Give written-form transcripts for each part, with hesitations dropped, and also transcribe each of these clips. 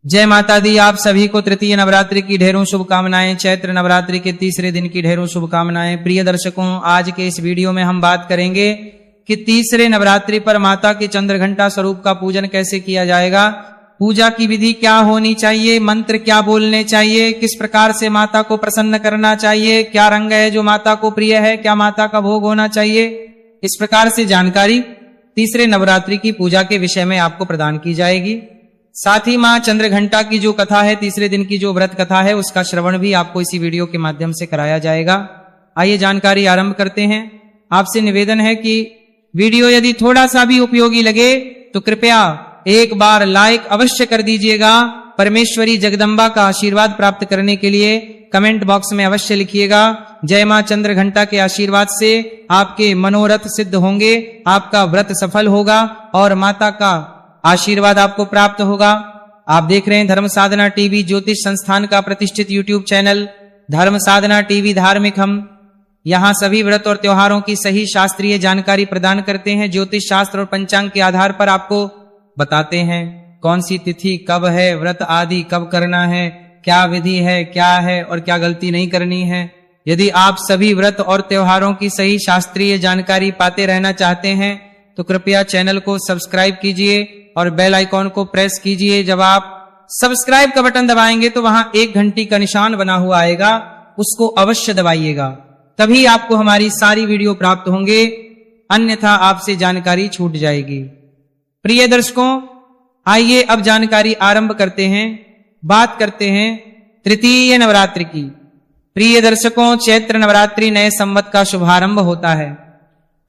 जय माता दी। आप सभी को तृतीय नवरात्रि की ढेरों शुभकामनाएं, चैत्र नवरात्रि के तीसरे दिन की ढेरों शुभकामनाएं। प्रिय दर्शकों, आज के इस वीडियो में हम बात करेंगे कि तीसरे नवरात्रि पर माता के चंद्रघंटा स्वरूप का पूजन कैसे किया जाएगा, पूजा की विधि क्या होनी चाहिए, मंत्र क्या बोलने चाहिए, किस प्रकार से माता को प्रसन्न करना चाहिए, क्या रंग है जो माता को प्रिय है, क्या माता का भोग होना चाहिए। इस प्रकार से जानकारी तीसरे नवरात्रि की पूजा के विषय में आपको प्रदान की जाएगी। साथ ही मां चंद्रघंटा की जो कथा है, तीसरे दिन की जो व्रत कथा है, उसका श्रवण भी आपको इसी वीडियो के माध्यम से कराया जाएगा। आइए जानकारी आरंभ करते हैं। आपसे निवेदन है कि वीडियो यदि थोड़ा सा भी उपयोगी लगे तो कृपया एक बार लाइक अवश्य कर दीजिएगा। परमेश्वरी जगदम्बा का आशीर्वाद प्राप्त करने के लिए कमेंट बॉक्स में अवश्य लिखिएगा, जय मां चंद्रघंटा के आशीर्वाद से आपके मनोरथ सिद्ध होंगे, आपका व्रत सफल होगा और माता का आशीर्वाद आपको प्राप्त होगा। आप देख रहे हैं धर्म साधना टीवी, ज्योतिष संस्थान का प्रतिष्ठित यूट्यूब चैनल धर्म साधना टीवी धार्मिक। हम यहाँ सभी व्रत और त्योहारों की सही शास्त्रीय जानकारी प्रदान करते हैं। ज्योतिष शास्त्र और पंचांग के आधार पर आपको बताते हैं कौन सी तिथि कब है, व्रत आदि कब करना है, क्या विधि है, क्या है और क्या गलती नहीं करनी है। यदि आप सभी व्रत और त्योहारों की सही शास्त्रीय जानकारी पाते रहना चाहते हैं तो कृपया चैनल को सब्सक्राइब कीजिए और बेल आइकॉन को प्रेस कीजिए। जब आप सब्सक्राइब का बटन दबाएंगे तो वहां एक घंटी का निशान बना हुआ आएगा, उसको अवश्य दबाइएगा, तभी आपको हमारी सारी वीडियो प्राप्त होंगे, अन्यथा आपसे जानकारी छूट जाएगी। प्रिय दर्शकों, आइए अब जानकारी आरंभ करते हैं। बात करते हैं तृतीय नवरात्रि की। प्रिय दर्शकों, चैत्र नवरात्रि नए संवत का शुभारंभ होता है।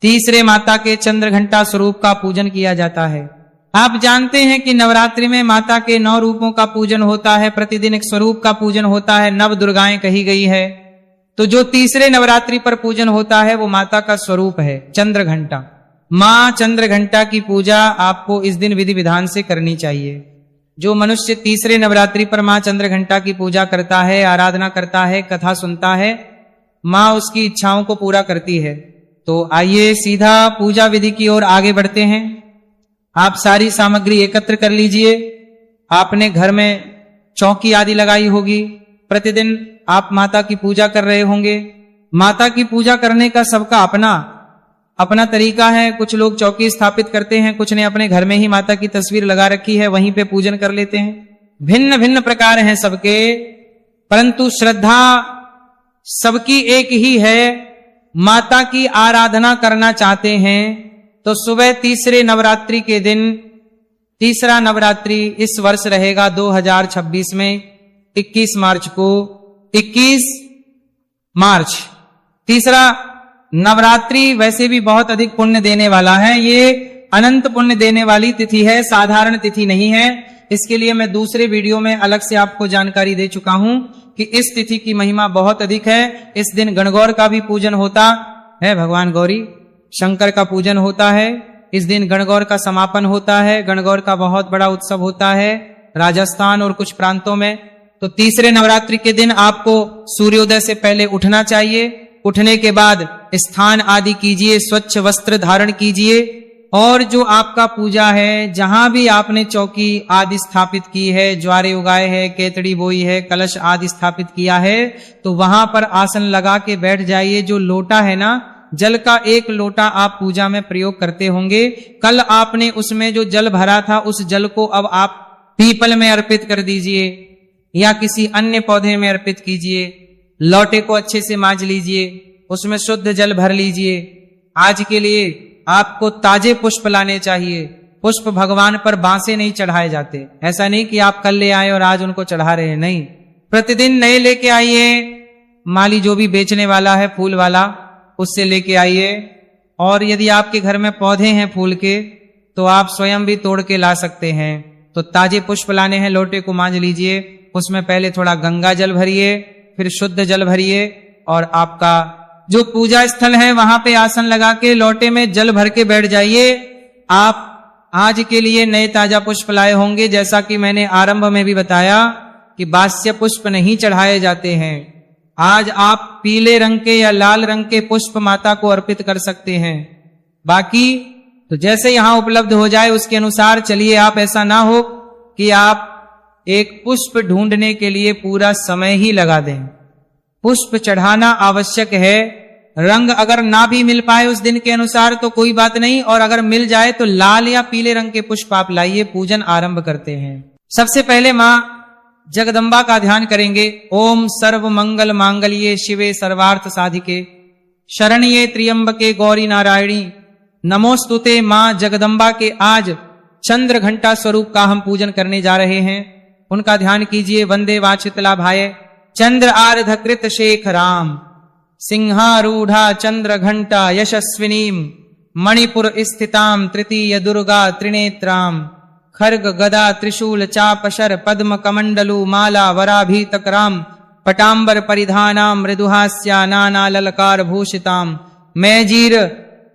तीसरे माता के चंद्रघंटा स्वरूप का पूजन किया जाता है। आप जानते हैं कि नवरात्रि में माता के 9 रूपों का पूजन होता है, प्रतिदिन एक स्वरूप का पूजन होता है, नव दुर्गाएं कही गई है। तो जो तीसरे नवरात्रि पर पूजन होता है वो माता का स्वरूप है चंद्रघंटा। मां चंद्रघंटा की पूजा आपको इस दिन विधि विधान से करनी चाहिए। जो मनुष्य तीसरे नवरात्रि पर मां चंद्रघंटा की पूजा करता है, आराधना करता है, कथा सुनता है, मां उसकी इच्छाओं को पूरा करती है। तो आइए सीधा पूजा विधि की ओर आगे बढ़ते हैं। आप सारी सामग्री एकत्र कर लीजिए। आपने घर में चौकी आदि लगाई होगी, प्रतिदिन आप माता की पूजा कर रहे होंगे। माता की पूजा करने का सबका अपना अपना तरीका है। कुछ लोग चौकी स्थापित करते हैं, कुछ ने अपने घर में ही माता की तस्वीर लगा रखी है, वहीं पे पूजन कर लेते हैं। भिन्न भिन्न प्रकार हैं सबके, परंतु श्रद्धा सबकी एक ही है। माता की आराधना करना चाहते हैं तो सुबह तीसरे नवरात्रि के दिन, तीसरा नवरात्रि इस वर्ष रहेगा 2026 में 21 मार्च को, 21 मार्च तीसरा नवरात्रि वैसे भी बहुत अधिक पुण्य देने वाला है। ये अनंत पुण्य देने वाली तिथि है, साधारण तिथि नहीं है। इसके लिए मैं दूसरे वीडियो में अलग से आपको जानकारी दे चुका हूं कि इस तिथि की महिमा बहुत अधिक है। इस दिन गणगौर का भी पूजन होता है, भगवान गौरी शंकर का पूजन होता है। इस दिन गणगौर का समापन होता है। गणगौर का बहुत बड़ा उत्सव होता है राजस्थान और कुछ प्रांतों में। तो तीसरे नवरात्रि के दिन आपको सूर्योदय से पहले उठना चाहिए। उठने के बाद स्नान आदि कीजिए, स्वच्छ वस्त्र धारण कीजिए और जो आपका पूजा है, जहां भी आपने चौकी आदि स्थापित की है, ज्वारे उगाए है, केतड़ी बोई है, कलश आदि स्थापित किया है, तो वहां पर आसन लगा के बैठ जाइए। जो लोटा है ना, जल का एक लोटा आप पूजा में प्रयोग करते होंगे। कल आपने उसमें जो जल भरा था, उस जल को अब आप पीपल में अर्पित कर दीजिए या किसी अन्य पौधे में अर्पित कीजिए। लोटे को अच्छे से मांज लीजिए, उसमें शुद्ध जल भर लीजिए। आज के लिए आपको ताजे पुष्प लाने चाहिए। पुष्प भगवान पर बांसे नहीं चढ़ाए जाते। ऐसा नहीं कि आप कल ले आए और आज उनको चढ़ा रहे हैं, नहीं, प्रतिदिन नए लेके आइए। माली जो भी बेचने वाला है, फूल वाला, उससे लेके आइए। और यदि आपके घर में पौधे हैं फूल के तो आप स्वयं भी तोड़ के ला सकते हैं। तो ताजे पुष्प लाने हैं, लोटे को मांज लीजिए, उसमें पहले थोड़ा गंगा जल भरिए, फिर शुद्ध जल भरिए और आपका जो पूजा स्थल है वहां पे आसन लगा के लोटे में जल भर के बैठ जाइए। आप आज के लिए नए ताजा पुष्प लाए होंगे। जैसा कि मैंने आरंभ में भी बताया कि बास्य पुष्प नहीं चढ़ाए जाते हैं। आज आप पीले रंग के या लाल रंग के पुष्प माता को अर्पित कर सकते हैं। बाकी तो जैसे यहां उपलब्ध हो जाए उसके अनुसार चलिए। आप ऐसा ना हो कि आप एक पुष्प ढूंढने के लिए पूरा समय ही लगा दें। पुष्प चढ़ाना आवश्यक है। रंग अगर ना भी मिल पाए उस दिन के अनुसार तो कोई बात नहीं, और अगर मिल जाए तो लाल या पीले रंग के पुष्प आप लाइए, पूजन आरंभ करते हैं। सबसे पहले मां जगदम्बा का ध्यान करेंगे। ओम सर्व मंगल मांगल्ये शिवे सर्वार्थ साधिके शरण्ये त्र्यंबके गौरी नारायणी नमोस्तुते। मां जगदम्बा के आज चंद्र घंटा स्वरूप का हम पूजन करने जा रहे हैं, उनका ध्यान कीजिए। वंदे वाचितला भाय चंद्र आर्धकृत शेखराम सिंहारूढ़ा चंद्र घंटा यशस्विनीम मणिपुर स्थिताम तृतीय दुर्गा त्रिनेत्राम खर्ग गदा त्रिशूल चापशर पद्म कमंडलु माला वराभीतकराम पटांबर परिधानाम मृदुहास्या नाना ललकार भूषिताम मैजीर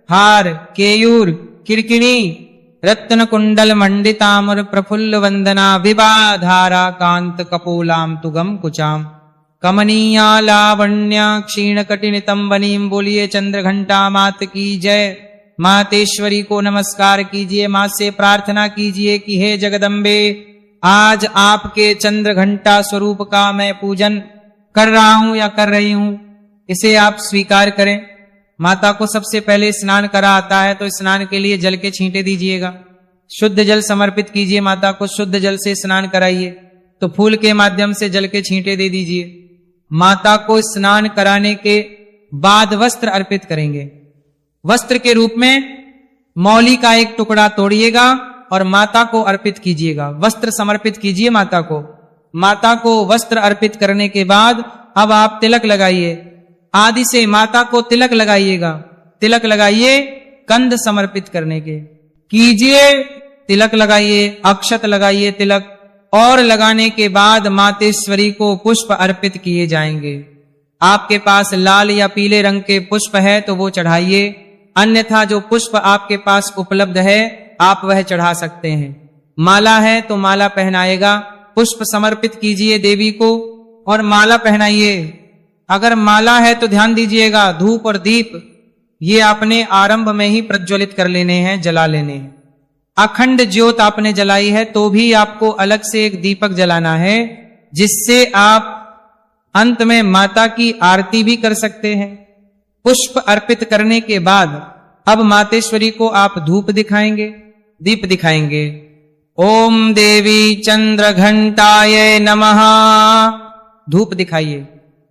हार केयूर किरकिणी रत्न कुंडल मंडितामर प्रफुल्ल वंदना विवाधारा कांत कपोलाम तुगम कुचाम कमनीया लावण्या क्षीण कटिनितम बनीम। बोलिए चंद्र घंटा मात की जय। मातेश्वरी को नमस्कार कीजिए, मां से प्रार्थना कीजिए कि हे जगदम्बे, आज आपके चंद्र घंटा स्वरूप का मैं पूजन कर रहा हूं या कर रही हूं, इसे आप स्वीकार करें। माता को सबसे पहले स्नान करा आता है, तो स्नान के लिए जल के छींटे दीजिएगा। शुद्ध जल समर्पित कीजिए, माता को शुद्ध जल से स्नान कराइए। तो फूल के माध्यम से जल के छींटे दे दीजिए। माता को स्नान कराने के बाद वस्त्र अर्पित करेंगे। वस्त्र के रूप में मौली का एक टुकड़ा तोड़िएगा और माता को अर्पित कीजिएगा। वस्त्र समर्पित कीजिए माता को। माता को वस्त्र अर्पित करने के बाद अब आप तिलक लगाइए। आदि से माता को तिलक लगाइएगा। तिलक लगाइए कंद समर्पित करने के कीजिए, तिलक लगाइए, अक्षत लगाइए, तिलक और लगाने के बाद मातेश्वरी को पुष्प अर्पित किए जाएंगे। आपके पास लाल या पीले रंग के पुष्प है तो वो चढ़ाइए, अन्यथा जो पुष्प आपके पास उपलब्ध है आप वह चढ़ा सकते हैं। माला है तो माला पहनाएगा, पुष्प समर्पित कीजिए देवी को और माला पहनाइए। अगर माला है तो ध्यान दीजिएगा, धूप और दीप ये आपने आरंभ में ही प्रज्वलित कर लेने हैं, जला लेने हैं। अखंड ज्योत आपने जलाई है तो भी आपको अलग से एक दीपक जलाना है, जिससे आप अंत में माता की आरती भी कर सकते हैं। पुष्प अर्पित करने के बाद अब मातेश्वरी को आप धूप दिखाएंगे, दीप दिखाएंगे। ओम देवी चंद्र घंटाय नमः। धूप दिखाइए।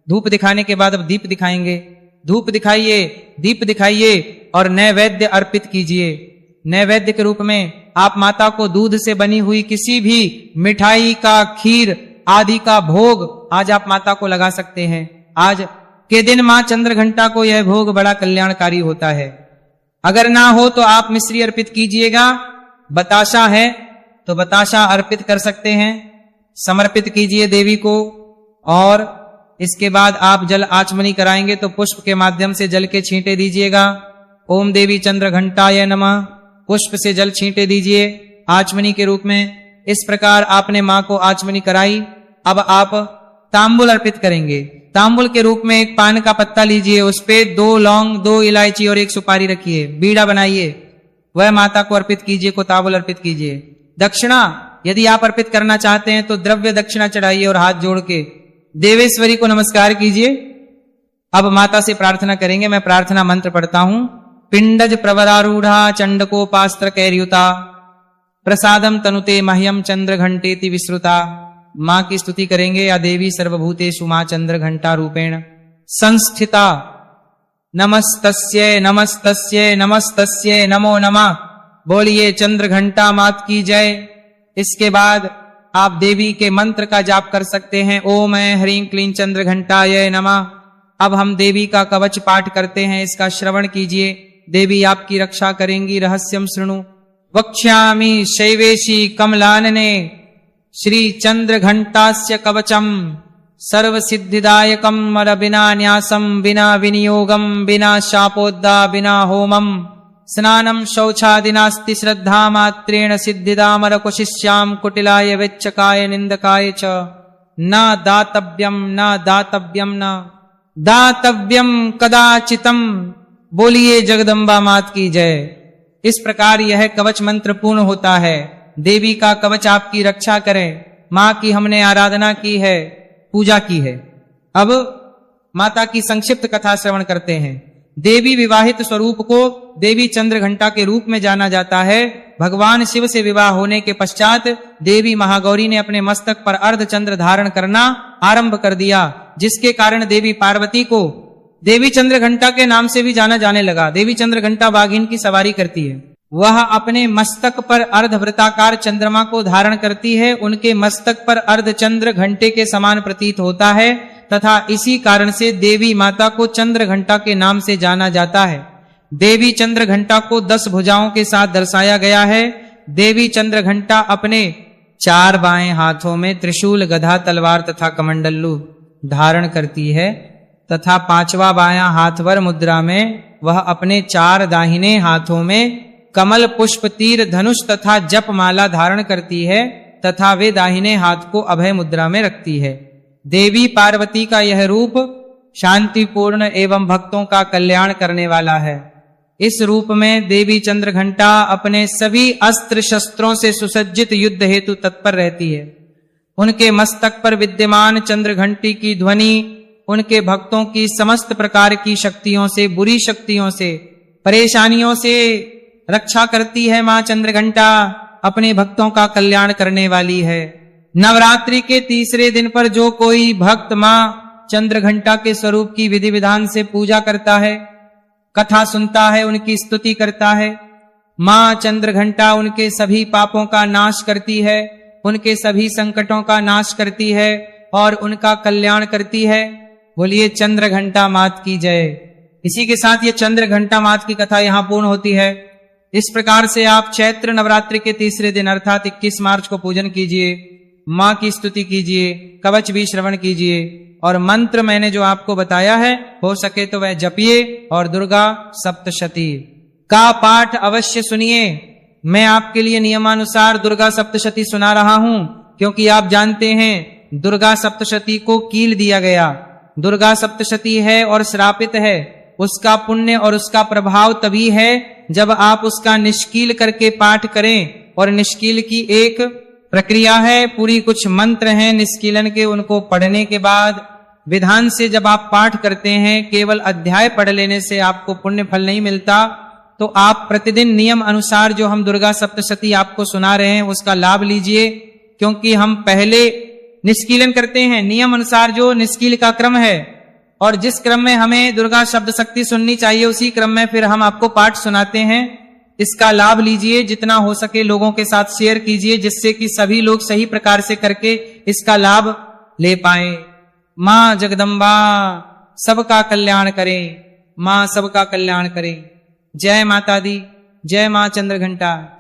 धूप दिखाने के बाद अब दीप दिखाएंगे। धूप दिखाइए, दीप दिखाइए और नैवेद्य अर्पित कीजिए। नैवेद्य के रूप में आप माता को दूध से बनी हुई किसी भी मिठाई का, खीर आदि का भोग आज आप माता को लगा सकते हैं। आज के दिन मां चंद्र घंटा को यह भोग बड़ा कल्याणकारी होता है। अगर ना हो तो आप मिश्री अर्पित कीजिएगा। बताशा है तो बताशा अर्पित कर सकते हैं, समर्पित कीजिए देवी को। और इसके बाद आप जल आचमनी कराएंगे तो पुष्प के माध्यम से जल के छींटे दीजिएगा। ओम देवी चंद्र घंटाय नमः। पुष्प से जल छींटे दीजिए आचमनी के रूप में। इस प्रकार आपने मां को आचमनी कराई। अब आप तांबुल अर्पित करेंगे। तांबुल के रूप में एक पान का पत्ता लीजिए, उस पे 2 लौंग, 2 इलायची और 1 सुपारी रखिए, बीड़ा बनाइए, वह माता को अर्पित कीजिए, को तांबुल अर्पित कीजिए। दक्षिणा यदि आप अर्पित करना चाहते हैं तो द्रव्य दक्षिणा चढ़ाइए और हाथ जोड़ के देवेश्वरी को नमस्कार कीजिए। अब माता से प्रार्थना करेंगे। मैं प्रार्थना मंत्र पढ़ता हूं। पिंडज प्रवरारूढ़ा चंडकोपास्त्र कैर्युता प्रसादम तनुते मह्यम चंद्र घंटेति विश्रुता। मां की स्तुति करेंगे। या देवी सर्वभूतेषु मां चंद्र घंटा रूपेण संस्थिता नमस्तस्यै नमस्तस्यै नमस्तस्यै नमो नमः। बोलिए चंद्र घंटा मात की जय। इसके बाद आप देवी के मंत्र का जाप कर सकते हैं। ओम ह्रीं क्लीं चंद्र घंटाय नमः। अब हम देवी का कवच पाठ करते हैं, इसका श्रवण कीजिए। देवी आपकी रक्षा करेंगी। रहस्यम शृणु वक्ष्यामि शैवेशी कमलानने श्री चंद्र घंटास्य कवचम सर्व सिद्धिदायकम मर बिना न्यासम बिना विनियोगम बिना शापोद्दा बिना होमम स्नानम शौचादिनास्ति श्रद्धा मात्रेण सिद्धिदामर कुशिष्याम कुटिलाय वेच्चकाय निंदकाय च न दातव्यम न दातव्यम न दातव्यम कदाचितम। बोलिए जगदम्बा मात की जय। इस प्रकार यह कवच मंत्र पूर्ण होता है। देवी का कवच आपकी रक्षा करे। माँ की हमने आराधना की है, पूजा की है। अब माता की संक्षिप्त कथा श्रवण करते हैं। देवी विवाहित स्वरूप को देवी चंद्रघंटा के रूप में जाना जाता है। भगवान शिव से विवाह होने के पश्चात देवी महागौरी ने अपने मस्तक पर अर्धचंद्र धारण करना आरंभ कर दिया, जिसके कारण देवी पार्वती को देवी चंद्रघंटा के नाम से भी जाना जाने लगा। देवी चंद्रघंटा बाघिन की सवारी करती है। वह अपने मस्तक पर अर्धवृत्ताकार चंद्रमा को धारण करती है। उनके मस्तक पर अर्धचंद्र घंटे के समान प्रतीत होता है तथा इसी कारण से देवी माता को चंद्रघंटा के नाम से जाना जाता है। देवी चंद्रघंटा को 10 भुजाओं के साथ दर्शाया गया है। देवी चंद्रघंटा अपने 4 बाएं हाथों में त्रिशूल, गदा, तलवार तथा कमंडलू धारण करती है तथा 5वां बायां हाथ वर मुद्रा में वह अपने 4 दाहिने हाथों में कमल, पुष्प, तीर, धनुष तथा जप माला धारण करती है तथा वे दाहिने हाथ को अभय मुद्रा में रखती है। देवी पार्वती का यह रूप शांतिपूर्ण एवं भक्तों का कल्याण करने वाला है। इस रूप में देवी चंद्रघंटा अपने सभी अस्त्र शस्त्रों से सुसज्जित युद्ध हेतु तत्पर रहती है। उनके मस्तक पर विद्यमान चंद्रघंटी की ध्वनि उनके भक्तों की समस्त प्रकार की शक्तियों से, बुरी शक्तियों से, परेशानियों से रक्षा करती है। मां चंद्रघंटा अपने भक्तों का कल्याण करने वाली है। नवरात्रि के तीसरे दिन पर जो कोई भक्त मां चंद्रघंटा के स्वरूप की विधि विधान से पूजा करता है, कथा सुनता है, उनकी स्तुति करता है, मां चंद्रघंटा उनके सभी पापों का नाश करती है, उनके सभी संकटों का नाश करती है और उनका कल्याण करती है। बोलिए चंद्रघंटा मात की जय। इसी के साथ ये चंद्रघंटा मात की कथा यहाँ पूर्ण होती है। इस प्रकार से आप चैत्र नवरात्रि के तीसरे दिन अर्थात 21 मार्च को पूजन कीजिए, माँ की स्तुति कीजिए, कवच भी श्रवण कीजिए और मंत्र मैंने जो आपको बताया है हो सके तो वह जपिए और दुर्गा सप्तशती का पाठ अवश्य सुनिए। मैं आपके लिए नियमानुसार दुर्गा सप्तशती सुना रहा हूं क्योंकि आप जानते हैं दुर्गा सप्तशती को कील दिया गया। दुर्गा सप्तशती है और श्रापित है। उसका पुण्य और उसका प्रभाव तभी है जब आप उसका निष्कील करके पाठ करें। और निष्कील की एक प्रक्रिया है, पूरी कुछ मंत्र हैं निष्कीलन के, उनको पढ़ने के बाद विधान से जब आप पाठ करते हैं, केवल अध्याय पढ़ लेने से आपको पुण्य फल नहीं मिलता। तो आप प्रतिदिन नियम अनुसार जो हम दुर्गा सप्तशती आपको सुना रहे हैं उसका लाभ लीजिए, क्योंकि हम पहले निष्कीलन करते हैं नियम अनुसार जो निष्कील का क्रम है, और जिस क्रम में हमें दुर्गा शब्द शक्ति सुननी चाहिए उसी क्रम में फिर हम आपको पाठ सुनाते हैं। इसका लाभ लीजिए, जितना हो सके लोगों के साथ शेयर कीजिए, जिससे कि सभी लोग सही प्रकार से करके इसका लाभ ले पाए। मां जगदम्बा सबका कल्याण करे, मां सबका कल्याण करे। जय माता दी, जय मां चंद्रघंटा।